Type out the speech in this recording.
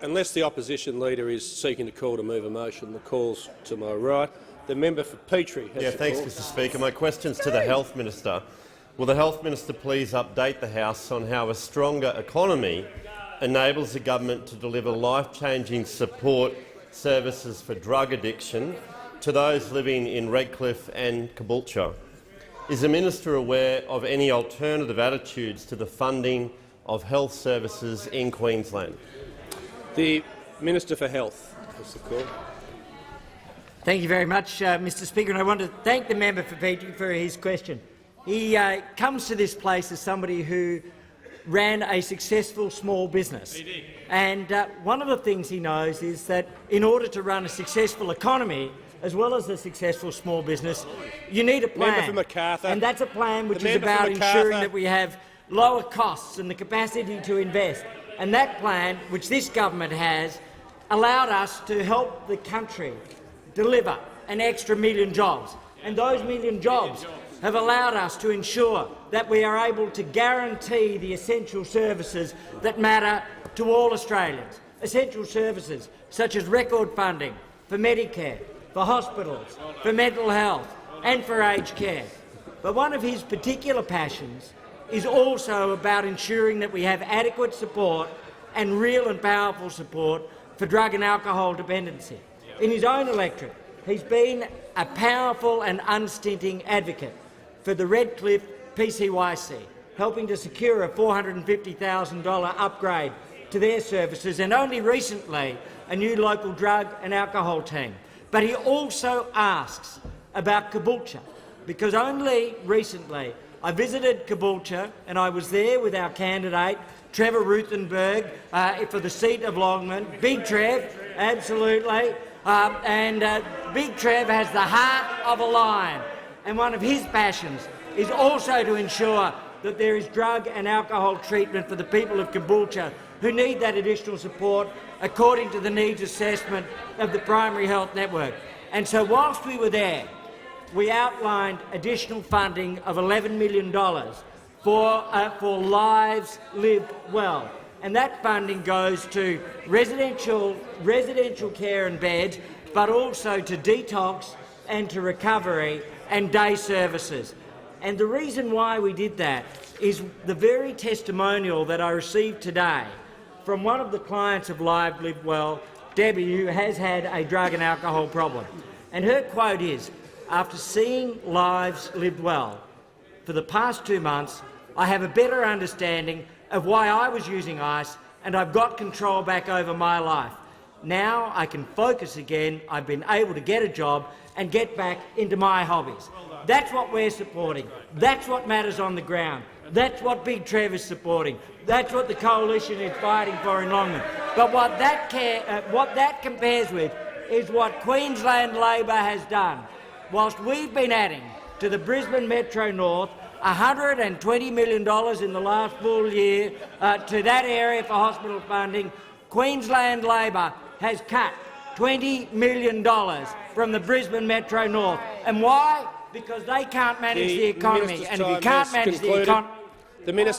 unless the opposition leader is seeking to call to move a motion, the call's to my right. The member for Petrie has thanks, call. Mr Speaker. My question's to the Health Minister. Will the Health Minister please update the House on how a stronger economy enables the government to deliver life-changing support services for drug addiction to those living in Redcliffe and Caboolture? Is the minister aware of any alternative attitudes to the funding of health services in Queensland? The Minister for Health has the call. Thank you very much, Mr Speaker, and I want to thank the member for Petrie for his question. He comes to this place as somebody who ran a successful small business. And one of the things he knows is that in order to run a successful economy, as well as a successful small business, you need a plan. Member for Macarthur. And that's a plan which is about ensuring that we have lower costs and the capacity to invest. And that plan, which this government has, allowed us to help the country deliver an extra 1 million jobs. And those 1 million jobs have allowed us to ensure that we are able to guarantee the essential services that matter to all Australians. Essential services such as record funding for Medicare, for hospitals, for mental health and for aged care. But one of his particular passions is also about ensuring that we have adequate support and real and powerful support for drug and alcohol dependency. In his own electorate, he's been a powerful and unstinting advocate for the Redcliffe PCYC, helping to secure a $450,000 upgrade to their services, and only recently a new local drug and alcohol team. But he also asks about Caboolture, because only recently I visited Caboolture and I was there with our candidate, Trevor Ruthenberg, for the seat of Longman. Big Trev, absolutely. Big Trev has the heart of a lion, and one of his passions is also to ensure that there is drug and alcohol treatment for the people of Caboolture who need that additional support according to the needs assessment of the Primary Health Network. And so whilst we were there, we outlined additional funding of $11 million for Lives Lived Well. And that funding goes to residential care and beds, but also to detox and to recovery and day services. And the reason why we did that is the very testimonial that I received today from one of the clients of Lives Lived Well, Debbie, who has had a drug and alcohol problem. And her quote is, "After seeing Lives Lived Well for the past 2 months, I have a better understanding of why I was using ice, and I've got control back over my life. Now I can focus again. I've been able to get a job and get back into my hobbies." That's what we're supporting. That's what matters on the ground. That's what Big Trev is supporting. That's what the coalition is fighting for in Longman. But what that compares with is what Queensland Labor has done. Whilst we've been adding to the Brisbane Metro North $120 million in the last full year to that area for hospital funding, Queensland Labor has cut $20 million from the Brisbane Metro North. And why? Because they can't manage the economy. And if you can't manage the economy—